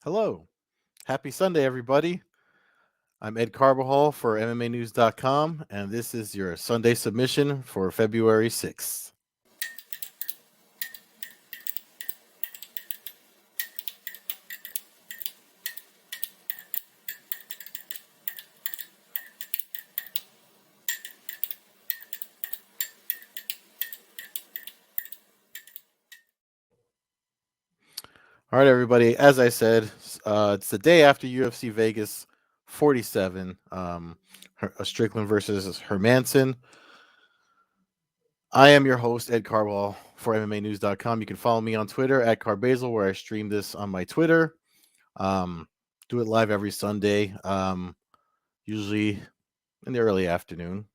Hello. Happy Sunday, everybody. I'm Ed Carbajal for MMAnews.com, and this is your Sunday submission for February 6th. All right, everybody. As I said, it's the day after UFC Vegas 47, Strickland versus Hermanson. I am your host, Ed Carbajal for MMAnews.com. You can follow me on Twitter at Carbazal, where I stream this on my Twitter. Um, do it live every Sunday, usually in the early afternoon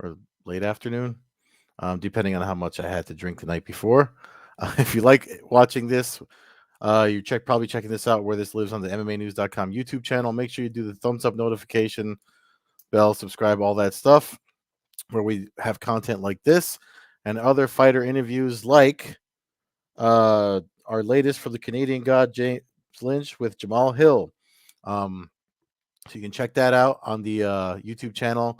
or late afternoon, depending on how much I had to drink the night before. If you like watching this, probably checking this out where this lives on the MMAnews.com YouTube channel. Make sure you do the thumbs up notification bell, subscribe, all that stuff, where we have content like this and other fighter interviews like our latest for the Canadian God, James Lynch with Jamal Hill. So you can check that out on the YouTube channel.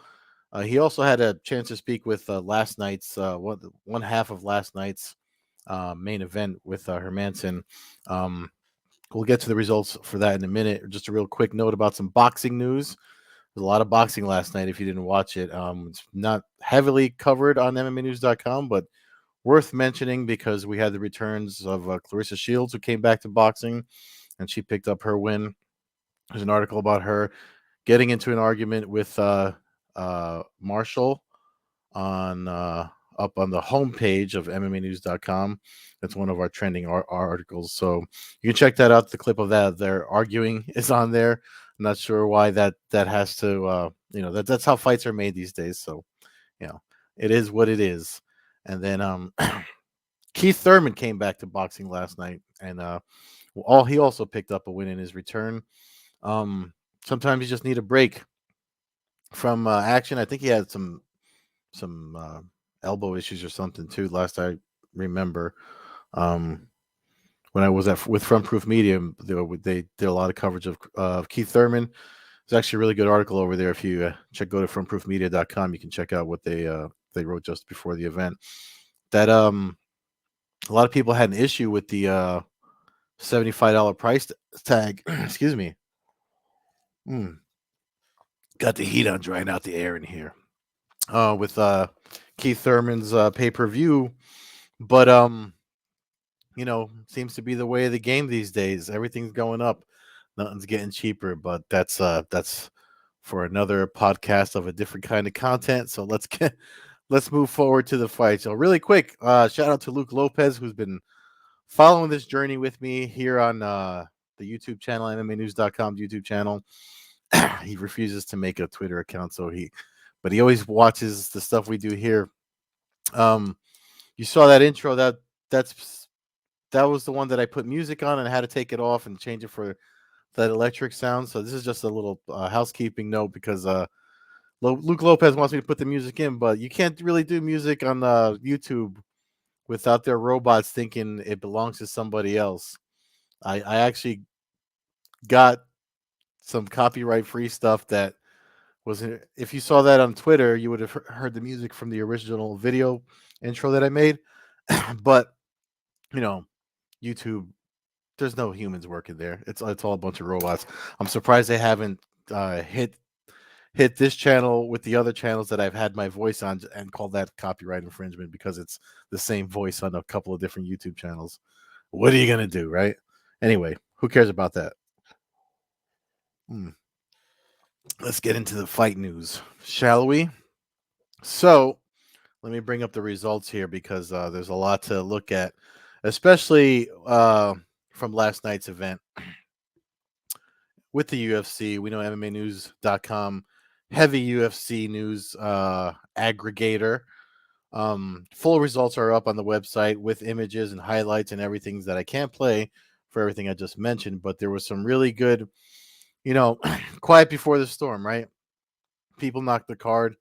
He also had a chance to speak with last night's one half of last night's main event with Hermanson. Um, we'll get to the results for that in a minute. Just a real quick note about some boxing news. There's a lot of boxing last night if you didn't watch it. It's not heavily covered on MMAnews.com, but worth mentioning because we had the returns of Clarissa Shields, who came back to boxing, and she picked up her win. There's an article about her getting into an argument with Marshall on up on the homepage of MMAnews.com. That's one of our trending articles. So you can check that out. The clip of that they're arguing is on there. I'm not sure why that has to that's how fights are made these days. So it is what it is. And then Keith Thurman came back to boxing last night, and he also picked up a win in his return. Sometimes you just need a break from action. I think he had some elbow issues or something too. Last I remember, um, when I was with Front Proof Media, they did a lot of coverage of Keith Thurman. It's actually a really good article over there. If you go to frontproofmedia.com, you can check out what they wrote just before the event. That a lot of people had an issue with the $75 price tag. Excuse me. Got the heat on, drying out the air in here. With Keith Thurman's pay-per-view, but seems to be the way of the game these days. Everything's going up, nothing's getting cheaper. But that's for another podcast of a different kind of content. So let's move forward to the fight. So really quick, shout out to Luke Lopez, who's been following this journey with me here on the YouTube channel, MMAnews.com YouTube channel. He refuses to make a Twitter account, but he always watches the stuff we do here. You saw that intro. That was the one that I put music on and I had to take it off and change it for that electric sound. So this is just a little housekeeping note because Luke Lopez wants me to put the music in, but you can't really do music on YouTube without their robots thinking it belongs to somebody else. I actually got some copyright free stuff that was, if you saw that on Twitter, you would have heard the music from the original video intro that I made. But YouTube, there's no humans working there. It's all a bunch of robots. I'm surprised they haven't hit this channel with the other channels that I've had my voice on and called that copyright infringement, because it's the same voice on a couple of different YouTube channels. What are you gonna do, right? Anyway, who cares about that? Let's get into the fight news, shall we? So let me bring up the results here because there's a lot to look at, especially from last night's event with the UFC. We know MMAnews.com, heavy UFC news aggregator. Full results are up on the website with images and highlights and everything that I can't play for everything I just mentioned, but there was some really good, quiet before the storm, right? People knocked the card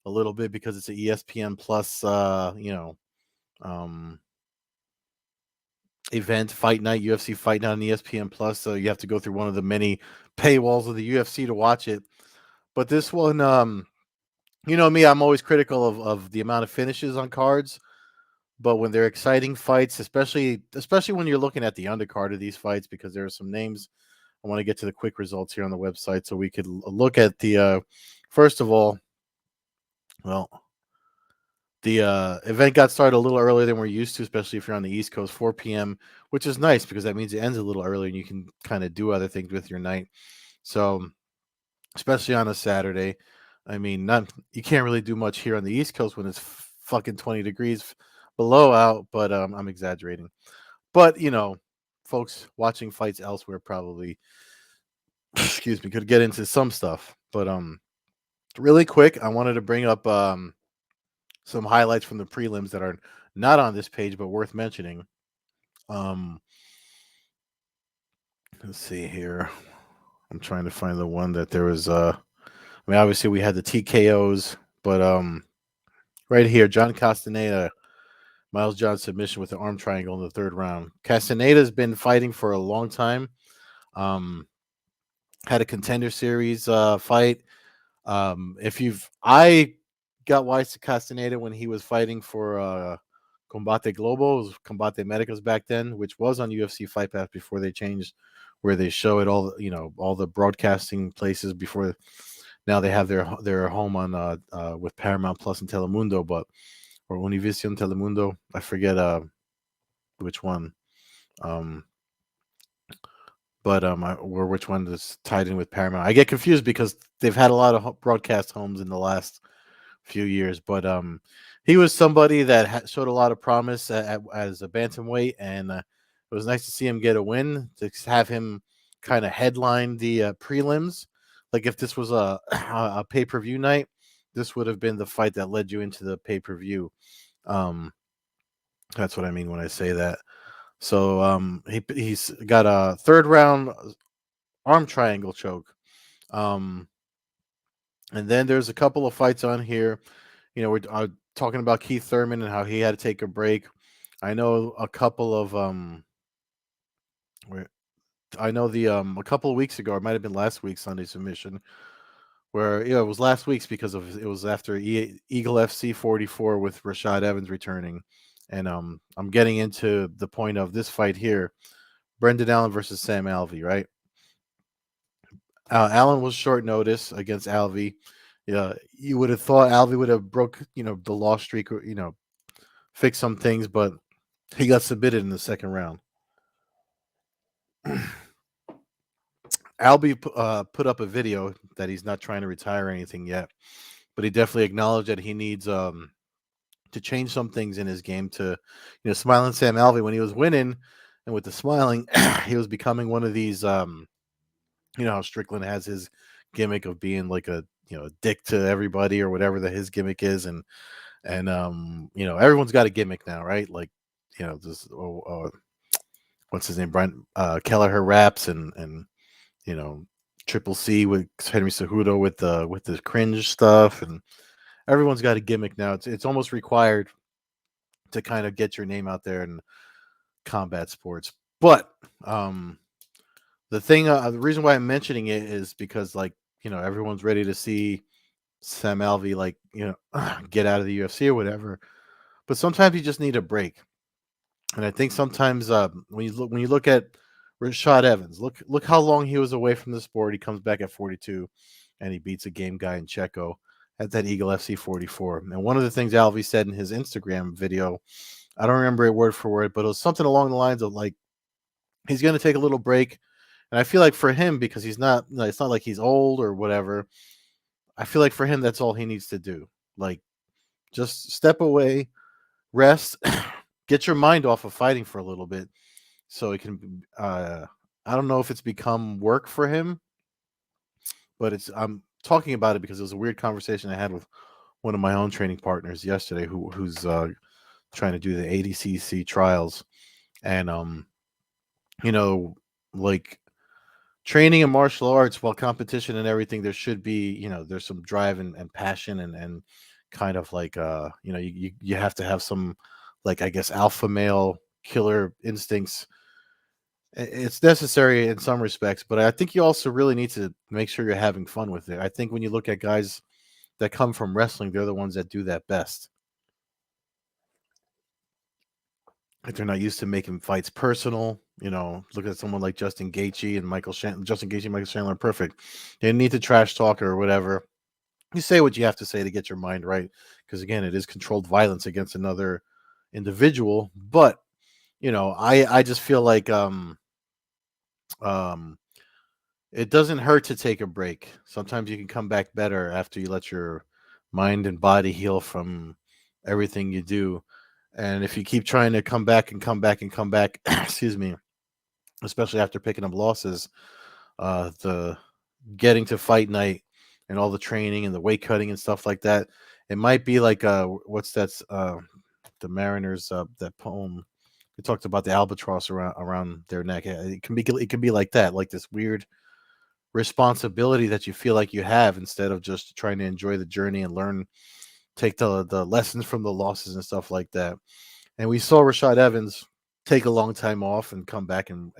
a little bit because it's an ESPN Plus, um, event, Fight Night, UFC Fight Night on ESPN Plus. So you have to go through one of the many paywalls of the UFC to watch it. But this one, you know me, I'm always critical of the amount of finishes on cards. But when they're exciting fights, especially when you're looking at the undercard of these fights, because there are some names. I want to get to the quick results here on the website so we could look at the. First of all, well, the event got started a little earlier than we're used to, especially if you're on the East Coast, 4 p.m., which is nice because that means it ends a little early and you can kind of do other things with your night. So, especially on a Saturday, I mean, not you can't really do much here on the East Coast when it's fucking 20 degrees below out, but I'm exaggerating. But folks watching fights elsewhere probably, excuse me, could get into some stuff. But really quick, I wanted to bring up some highlights from the prelims that are not on this page but worth mentioning. Um, let's see here. I'm trying to find the one that there was. I mean, obviously we had the TKOs, but right here, John Castaneda, Miles John submission with the arm triangle in the third round. Castaneda's been fighting for a long time. Um, had a contender series fight. I got wise to Castaneda when he was fighting for Combate Global, it was Combate Medicos back then, which was on UFC Fight Pass before they changed where they show it all, all the broadcasting places before. Now they have their home on with Paramount Plus and Telemundo, or Univision Telemundo. I forget which one. Um, or which one is tied in with Paramount. I get confused because they've had a lot of broadcast homes in the last few years, but he was somebody that showed a lot of promise as a bantamweight, and it was nice to see him get a win, to have him kind of headline the prelims. Like if this was a pay-per-view night, this would have been the fight that led you into the pay-per-view. Um, that's what I mean when I say that. So he's got a third round arm triangle choke. Um, and then there's a couple of fights on here. We're talking about Keith Thurman and how he had to take a break. I know a couple of I know the a couple of weeks ago, it might have been last week's Sunday submission, where it was last week's because it was after Eagle FC 44 with Rashad Evans returning, and I'm getting into the point of this fight here, Brendan Allen versus Sam Alvey, right? Allen was short notice against Alvey. Yeah, you would have thought Alvey would have broke, the loss streak, or fixed some things, but he got submitted in the second round. Alvey put up a video that he's not trying to retire or anything yet, but he definitely acknowledged that he needs to change some things in his game. To smiling Sam Alvey when he was winning, and with the smiling, he was becoming one of these. How Strickland has his gimmick of being like a dick to everybody or whatever that his gimmick is, and everyone's got a gimmick now, right? Like this what's his name, Brian Kelleher raps, and you know Triple C with Henry Cejudo with the cringe stuff, and everyone's got a gimmick now. It's almost required to kind of get your name out there in combat sports. But the reason why I'm mentioning it is because, like, everyone's ready to see Sam Alvey, like, get out of the UFC or whatever. But sometimes you just need a break. And I think sometimes when you look at Rashad Evans, look how long he was away from the sport. He comes back at 42, and he beats a game guy in Checo at that Eagle FC 44. And one of the things Alvey said in his Instagram video, I don't remember it word for word, but it was something along the lines of, like, he's going to take a little break. And I feel like for him, because he's not, it's not like he's old or whatever. I feel like for him, that's all he needs to do. Like, just step away, rest, get your mind off of fighting for a little bit, so it can. I don't know if it's become work for him, but I'm talking about it because it was a weird conversation I had with one of my own training partners yesterday, who's trying to do the ADCC trials, and you know, like, training in martial arts, while competition and everything, there should be, there's some drive and passion, and kind of like you have to have some, like, I guess, alpha male killer instincts. It's necessary in some respects, but I think you also really need to make sure you're having fun with it. I think when you look at guys that come from wrestling, they're the ones that do that best. If they're not used to making fights personal, look at someone like Justin Gaethje and Justin Gaethje and Michael Chandler are perfect. They need to trash talk or whatever. You say what you have to say to get your mind right, because again, it is controlled violence against another individual. But I just feel like um it doesn't hurt to take a break. Sometimes you can come back better after you let your mind and body heal from everything you do. And if you keep trying to come back and come back and come back, excuse me, especially after picking up losses, the getting to fight night and all the training and the weight cutting and stuff like that, it might be like what's that's the Mariners that poem. It talked about the albatross around their neck. It can be like that, like this weird responsibility that you feel like you have instead of just trying to enjoy the journey and take the lessons from the losses and stuff like that. And we saw Rashad Evans take a long time off and come back and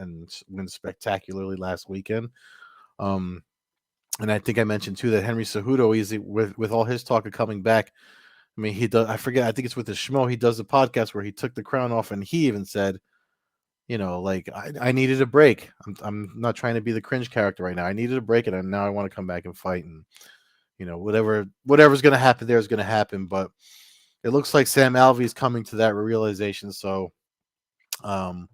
win spectacularly last weekend. Um, and I think I mentioned too that Henry Cejudo, with all his talk of coming back. I mean, he does. I forget. I think it's with the Schmo. He does a podcast where he took the crown off, and he even said, like I needed a break. I'm not trying to be the cringe character right now. I needed a break, and now I want to come back and fight. And whatever's going to happen there is going to happen. But it looks like Sam Alvey is coming to that realization. So I'm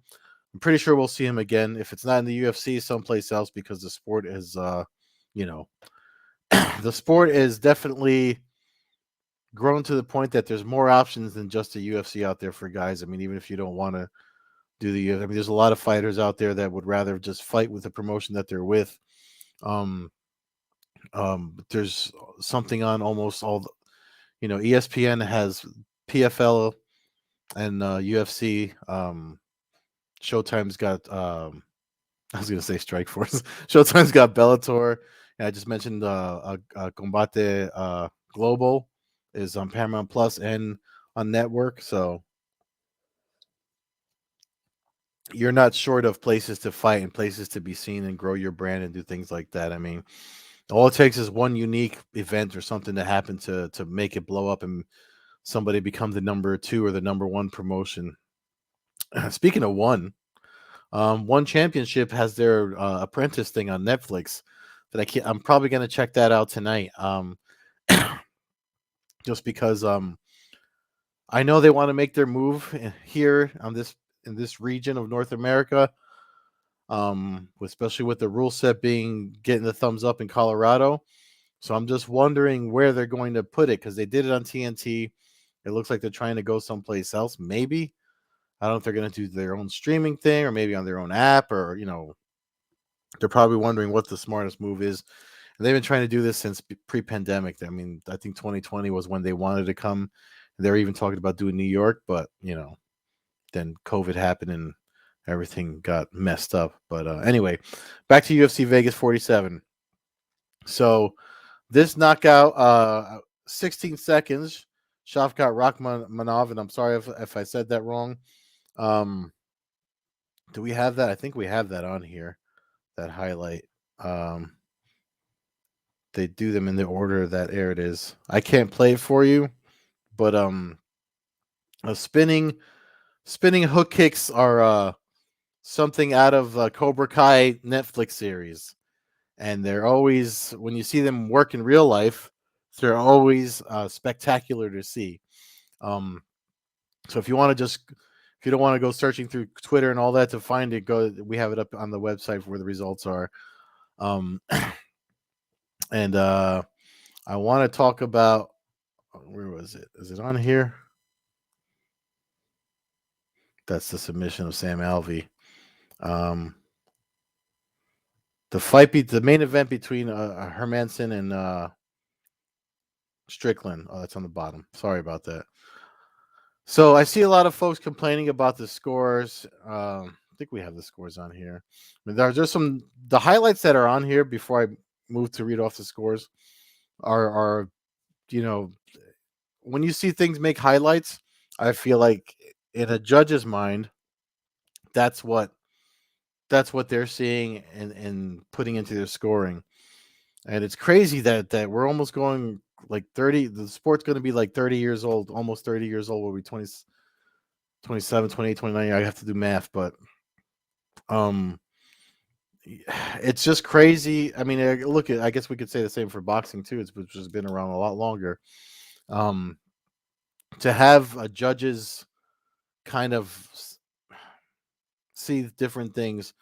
pretty sure we'll see him again. If it's not in the UFC, someplace else, because the sport is, the sport is definitely grown to the point that there's more options than just the UFC out there for guys. I mean, even if you don't want to do the UFC, I mean, there's a lot of fighters out there that would rather just fight with the promotion that they're with. Um, there's something on almost all the, ESPN has PFL and UFC. Showtime's got I was gonna say Strike Force. Showtime's got Bellator. And I just mentioned Combate Global is on Paramount Plus and on network. So you're not short of places to fight and places to be seen and grow your brand and do things like that. I mean, all it takes is one unique event or something to happen to make it blow up and somebody become the number 2 or the number 1 promotion. Speaking of One Championship has their apprentice thing on Netflix that I'm probably going to check that out tonight. Just because I know they want to make their move here in this region of North America. Especially with the rule set getting the thumbs up in Colorado. So I'm just wondering where they're going to put it, because they did it on TNT. It looks like they're trying to go someplace else. Maybe. I don't know if they're going to do their own streaming thing or maybe on their own app, or, they're probably wondering what the smartest move is. And they've been trying to do this since pre-pandemic. I mean, I think 2020 was when they wanted to come. They're even talking about doing New York, but, then COVID happened and everything got messed up. But anyway, back to UFC Vegas 47. So this knockout, 16 seconds, Shavkat Rakhmonov, and I'm sorry if I said that wrong. Do we have that? I think we have that on here, that highlight. They do them in the order that air it is. I can't play it for you, but spinning hook kicks are something out of Cobra Kai Netflix series, and they're always, when you see them work in real life, they're always spectacular to see. So if you don't want to go searching through Twitter and all that to find it, we have it up on the website where the results are. And I want to talk about, where was it? Is it on here? That's the submission of Sam Alvey. The main event between Hermanson and Strickland. Oh, that's on the bottom. Sorry about that. So I see a lot of folks complaining about the scores. I think we have the scores on here. I mean, there's the highlights that are on here before I move to read off the scores are when you see things make highlights, I feel like in a judge's mind, that's what they're seeing and putting into their scoring. And it's crazy that we're almost going like 30. The sport's going to be like 30 years old, almost 30 years old. We'll be 20, 27, 28, 29. I have to do math, but um, it's just crazy. I mean, look at. I guess we could say the same for boxing too. Which has been around a lot longer. Um, to have judges kind of see different things,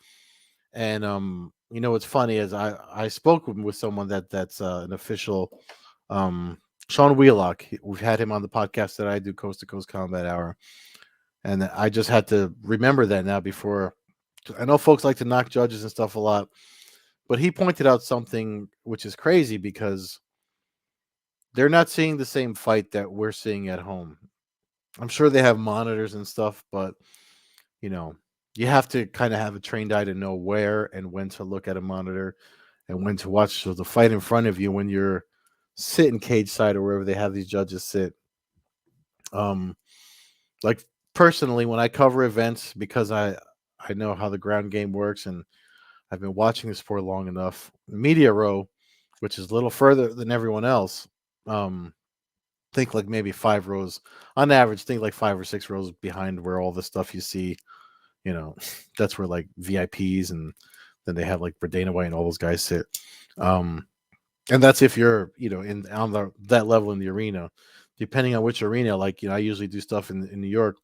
and what's funny is I spoke with someone that's an official, Sean Wheelock. We've had him on the podcast that I do, Coast to Coast Combat Hour, and I just had to remember that now before. I know folks like to knock judges and stuff a lot, but he pointed out something which is crazy because they're not seeing the same fight that we're seeing at home. I'm sure they have monitors and stuff, but you know, you have to kind of have a trained eye to know where and when to look at a monitor and when to watch the fight in front of you when you're sitting cage side or wherever they have these judges sit. Um, like personally, when I cover events, because I know how the ground game works and I've been watching the sport long enough. Media row, which is a little further than everyone else, think like maybe 5 rows on average. Think like 5 or 6 rows behind where all the stuff you see. That's where like VIPs and then they have like Dana White and all those guys sit. And that's if you're in on that level in the arena. Depending on which arena, like I usually do stuff in New York.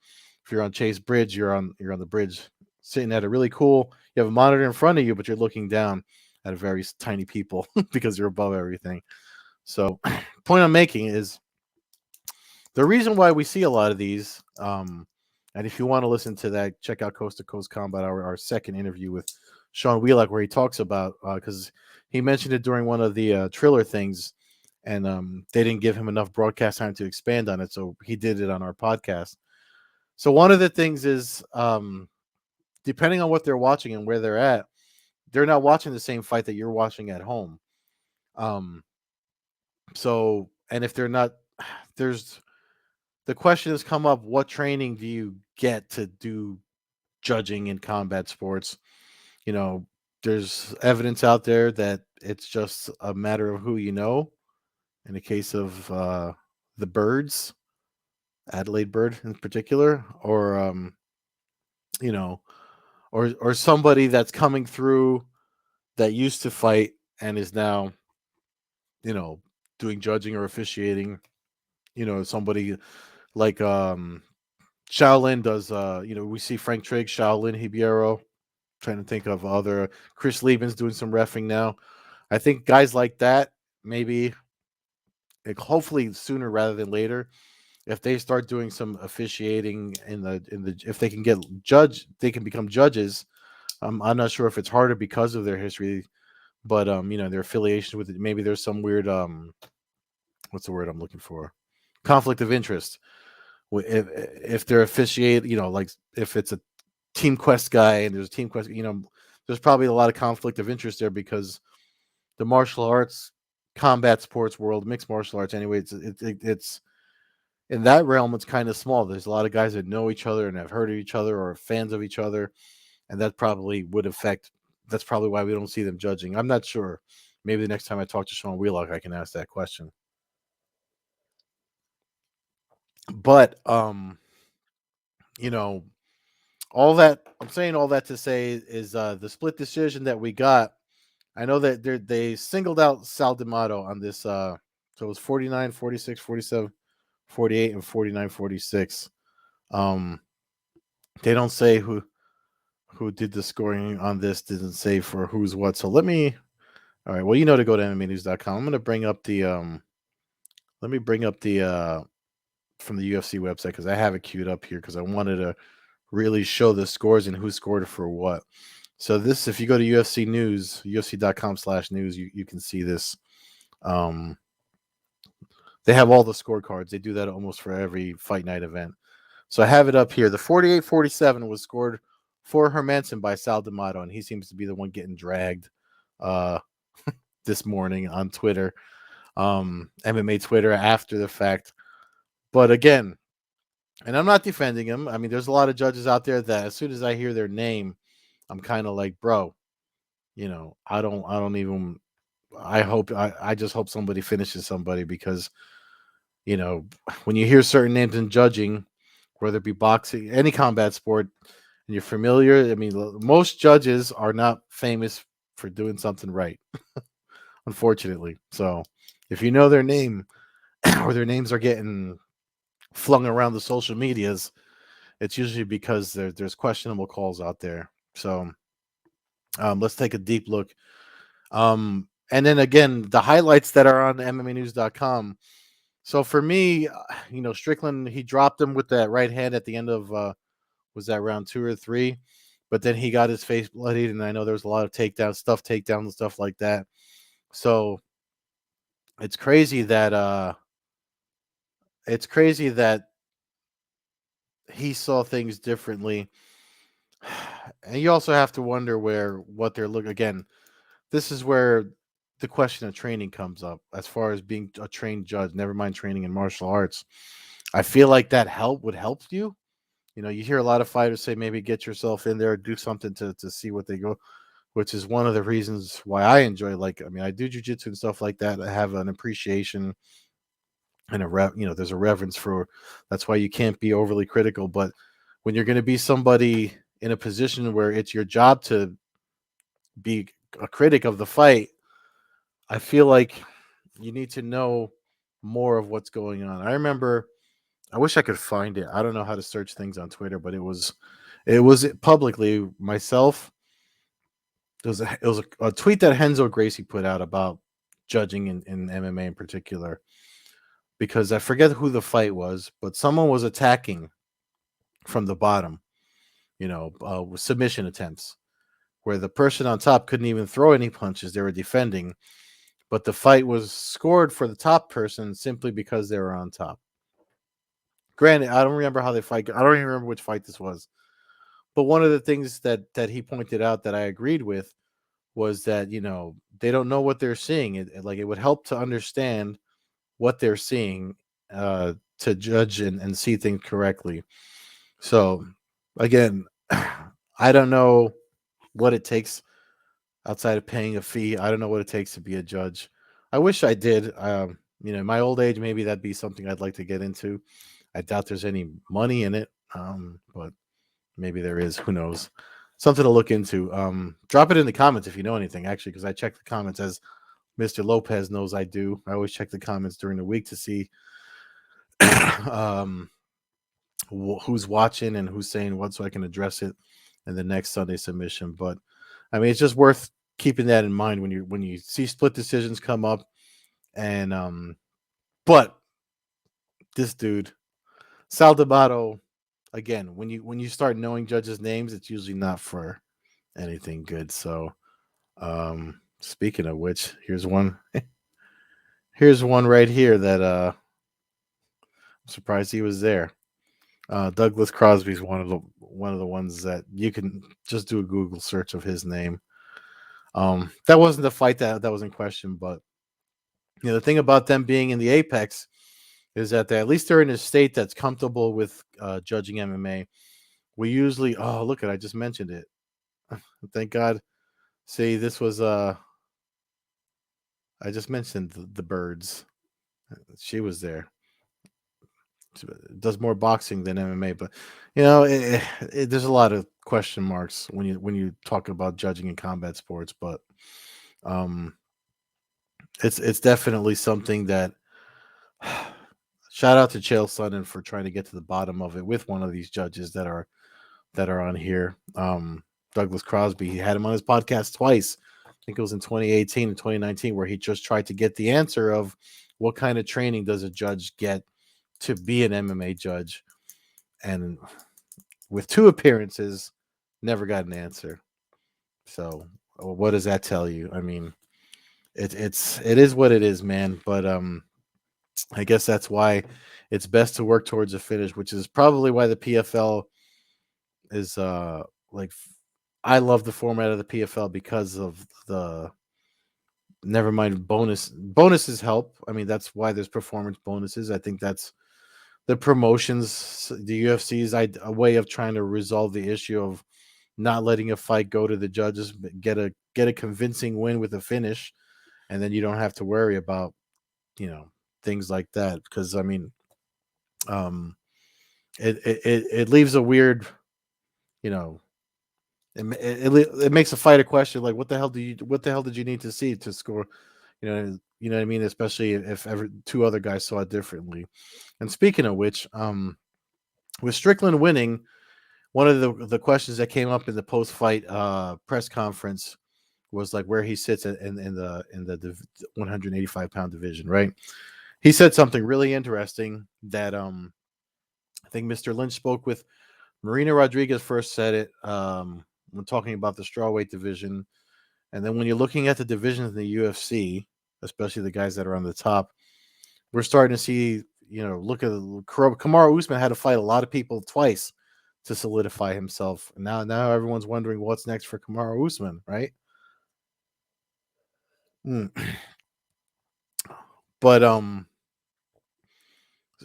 If you're on Chase Bridge, you're on the bridge, sitting at a really cool. You have a monitor in front of you, but you're looking down at a very tiny people because you're above everything. So, point I'm making is the reason why we see a lot of these. And if you want to listen to that, check out Coast to Coast Combat, our second interview with Sean Wheelock, where he talks about because he mentioned it during one of the Triller things, and they didn't give him enough broadcast time to expand on it, so he did it on our podcast. So one of the things is, depending on what they're watching and where they're at, they're not watching the same fight that you're watching at home. So, and if they're not, there's the question has come up: what training do you get to do judging in combat sports? There's evidence out there that it's just a matter of who you know. In the case of the Birds, Adelaide Bird in particular, or you know, or somebody that's coming through that used to fight and is now, you know, doing judging or officiating. Somebody like Shaolin does. We see Frank Trigg, Shaolin Hibiero. Trying to think of other Chris Liebman's doing some reffing now. I think guys like that, maybe hopefully sooner rather than later, if they start doing some officiating if they can they can become judges. I'm not sure if it's harder because of their history, but their affiliation with it. Maybe there's some weird what's the word I'm looking for? Conflict of interest. If they're officiate, like if it's a Team Quest guy and there's a Team Quest, there's probably a lot of conflict of interest there because the martial arts, combat sports world, mixed martial arts anyway, it's in that realm, it's kind of small. There's a lot of guys that know each other and have heard of each other or are fans of each other, and that probably would affect. That's probably why we don't see them judging. I'm not sure. Maybe the next time I talk to Sean Wheelock, I can ask that question. But all that I'm saying, all that to say is the split decision that we got. I know that they singled out Sal D'Amato on this. So it was 49, 46, 47, 48, and 49, 46. They don't say who did the scoring on this, didn't say for who's what. So all right, well, to go to MMAnews.com. I'm going to bring up let me bring up the from the UFC website because I have it queued up here because I wanted to really show the scores and who scored for what. So if you go to UFC News, UFC.com/news, you can see this. They have all the scorecards. They do that almost for every fight night event. So I have it up here. The 48-47 was scored for Hermanson by Sal D'Amato, and he seems to be the one getting dragged this morning on Twitter, MMA Twitter after the fact. But again, And I'm not defending him. I mean, there's a lot of judges out there that as soon as I hear their name, I'm kind of like, bro, I don't even. I just hope somebody finishes somebody because you know when you hear certain names in judging, whether it be boxing, any combat sport, and you're familiar. I mean, most judges are not famous for doing something right, unfortunately. So if you know their name or their names are getting flung around the social medias, it's usually because there's questionable calls out there. So let's take a deep look. And then again, the highlights that are on MMAnews.com. So for me, Strickland, he dropped him with that right hand at the end of was that round 2 or 3, but then he got his face bloodied, and I know there was a lot of takedowns and stuff like that. So it's crazy that he saw things differently. And you also have to wonder what they're looking again. This is where the question of training comes up as far as being a trained judge, never mind training in martial arts. I feel like that would help you. You hear a lot of fighters say maybe get yourself in there, do something to see what they go, which is one of the reasons why I enjoy, like, I mean, I do jujitsu and stuff like that. I have an appreciation and there's a reverence for, that's why you can't be overly critical. But when you're going to be somebody in a position where it's your job to be a critic of the fight, I feel like you need to know more of what's going on. I remember, I wish I could find it. I don't know how to search things on Twitter, but it was publicly myself. It was a tweet that Henzo Gracie put out about judging in MMA in particular, because I forget who the fight was, but someone was attacking from the bottom, with submission attempts, where the person on top couldn't even throw any punches. They were defending, but the fight was scored for the top person simply because they were on top. Granted, I don't remember how they fight. I don't even remember which fight this was. But one of the things that he pointed out that I agreed with was that they don't know what they're seeing. Like, it would help to understand what they're seeing to judge and see things correctly. So again, I don't know what it takes outside of paying a fee. I don't know what it takes to be a judge. I wish I did. In my old age, maybe that'd be something I'd like to get into. I doubt there's any money in it, but maybe there is. Who knows? Something to look into. Drop it in the comments if you know anything, actually, because I check the comments, as Mr. Lopez knows I do. I always check the comments during the week to see um, who's watching and who's saying what, so I can address it in the next Sunday submission. But I mean, it's just worth keeping that in mind when you see split decisions come up. And but this dude, Sal D'Amato, again, when you start knowing judges' names, it's usually not for anything good. So, speaking of which, here's one. Here's one right here that I'm surprised he was there. Douglas Crosby is one of the ones that you can just do a Google search of his name. That wasn't the fight that was in question, but the thing about them being in the apex is that at least they're in a state that's comfortable with judging MMA. We usually, oh, look at, I just mentioned it. Thank God. See, this was I just mentioned the birds. She was there. She does more boxing than MMA, but there's a lot of question marks when you talk about judging in combat sports. But um, it's definitely something that. Shout out to Chael Sonnen for trying to get to the bottom of it with one of these judges that are on here. Douglas Crosby, he had him on his podcast twice. I think it was in 2018 and 2019, where he just tried to get the answer of what kind of training does a judge get to be an MMA judge. And with 2 appearances, never got an answer. So what does that tell you? I mean, it is what it is, man. But I guess that's why it's best to work towards a finish, which is probably why the PFL is like, I love the format of the PFL because of the, never mind, bonuses help. I mean, that's why there's performance bonuses. I think that's the promotions, the UFC's a way of trying to resolve the issue of not letting a fight go to the judges, but get a convincing win with a finish, and then you don't have to worry about things like that. Because I mean, um, it leaves a weird, you know, it makes a fight a question like what the hell did you need to see to score, you know what I mean, especially if ever two other guys saw it differently. And speaking of which, with Strickland winning, one of the questions that came up in the post fight press conference was like where he sits in the 185-pound division, right? He said something really interesting that I think Mr. Lynch spoke with Marina Rodriguez first said it when talking about the strawweight division. And then when you're looking at the divisions in the UFC, especially the guys that are on the top, we're starting to see, look at Kamaru Usman had to fight a lot of people twice to solidify himself. And now everyone's wondering what's next for Kamaru Usman, right? Mm. But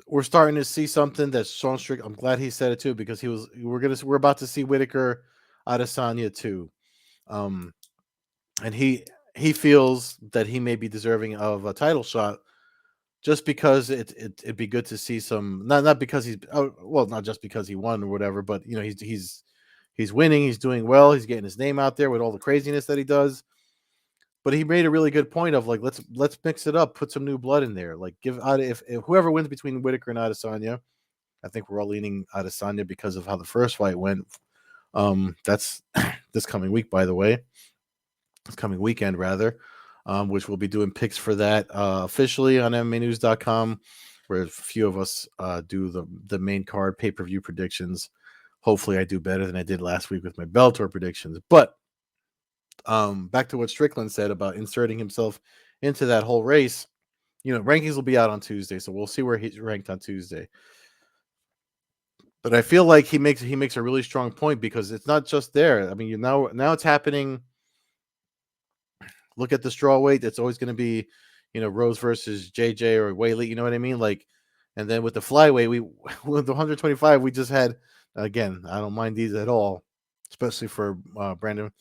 we're starting to see something that's Sean Strick. I'm glad he said it too, because we're about to see Whitaker Adesanya too. And he feels that he may be deserving of a title shot, just because it'd be good to see some, not because not just because he won or whatever, but he's winning, he's doing well, he's getting his name out there with all the craziness that he does. But he made a really good point of like let's mix it up, put some new blood in there, like give out if whoever wins between Whitaker and Adesanya. I think we're all leaning Adesanya because of how the first fight went. That's this coming week, by the way. This coming weekend, rather, which we'll be doing picks for that officially on MMAnews.com, where a few of us do the main card pay-per-view predictions. Hopefully, I do better than I did last week with my Bellator predictions. But back to what Strickland said about inserting himself into that whole race. Rankings will be out on Tuesday, so we'll see where he's ranked on Tuesday. But I feel like he makes a really strong point, because it's not just there. I mean, now it's happening. Look at the strawweight. It's always going to be, Rose versus JJ or Whaley. You know what I mean? Like, and then with the flyweight, with the 125, we just had, again, I don't mind these at all, especially for Brandon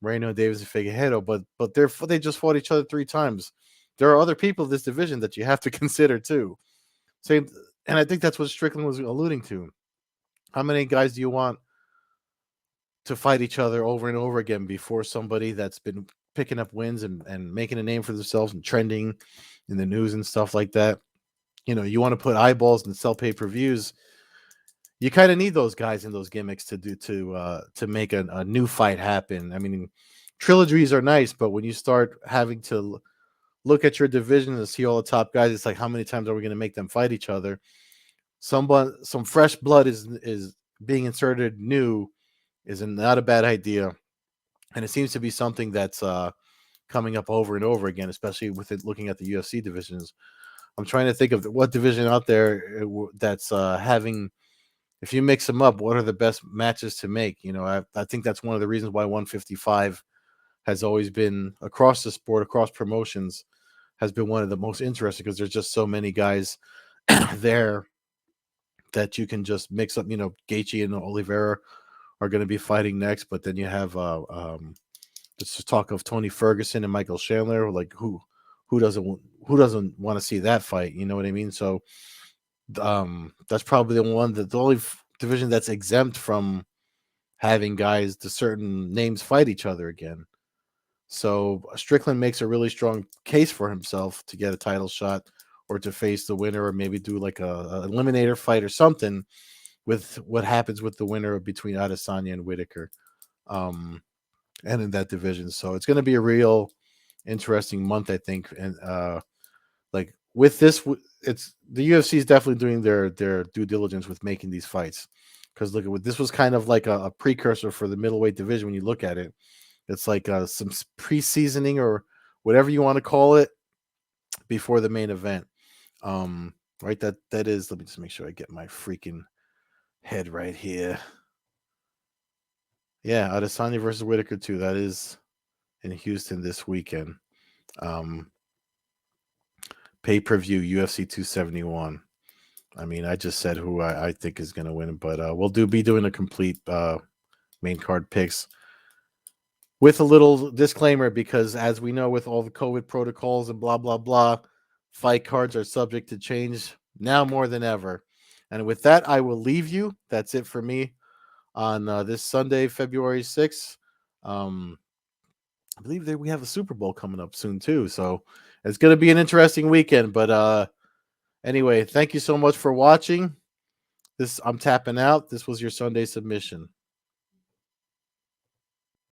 Moreno, Davis, and Figueiredo. But they just fought each other 3 times. There are other people in this division that you have to consider too. Same, and I think that's what Strickland was alluding to. How many guys do you want to fight each other over and over again before somebody that's been picking up wins and making a name for themselves and trending in the news and stuff like that? You want to put eyeballs and sell pay-per-views. You kind of need those guys and those gimmicks to make a new fight happen. I mean, trilogies are nice, but when you start having to look at your division and see all the top guys, it's like, how many times are we going to make them fight each other? Some fresh blood is being inserted new is not a bad idea, and it seems to be something that's coming up over and over again, especially with it looking at the UFC divisions. I'm trying to think of what division out there that's having. If you mix them up, what are the best matches to make? I think that's one of the reasons why 155 has always been, across the sport, across promotions, has been one of the most interesting, because there's just so many guys there that you can just mix up. Gaethje and Oliveira are going to be fighting next, but then you have let's talk of Tony Ferguson and Michael Chandler. Like who doesn't want to see that fight? You know what I mean? So that's probably the only division that's exempt from having guys, the certain names, fight each other again. So Strickland makes a really strong case for himself to get a title shot, or to face the winner, or maybe do like a eliminator fight or something with what happens with the winner between Adesanya and Whitaker, and in that division. So it's going to be a real interesting month, I think. And like with this, it's the UFC is definitely doing their due diligence with making these fights, because look at this was kind of like a precursor for the middleweight division. When you look at it, it's like some pre-seasoning or whatever you want to call it before the main event. Right, that is. Let me just make sure I get my freaking head right here. Yeah, Adesanya versus Whitaker too. That is in Houston this weekend. Pay-per-view UFC 271. I mean, I just said who I think is going to win, but we'll be doing a complete main card picks with a little disclaimer, because as we know, with all the COVID protocols and blah, blah, blah, fight cards are subject to change now more than ever. And with that, I will leave you. That's it for me on this Sunday, February 6th. I believe that we have a Super Bowl coming up soon too. So it's going to be an interesting weekend. But anyway, thank you so much for watching. I'm tapping out. This was your Sunday submission.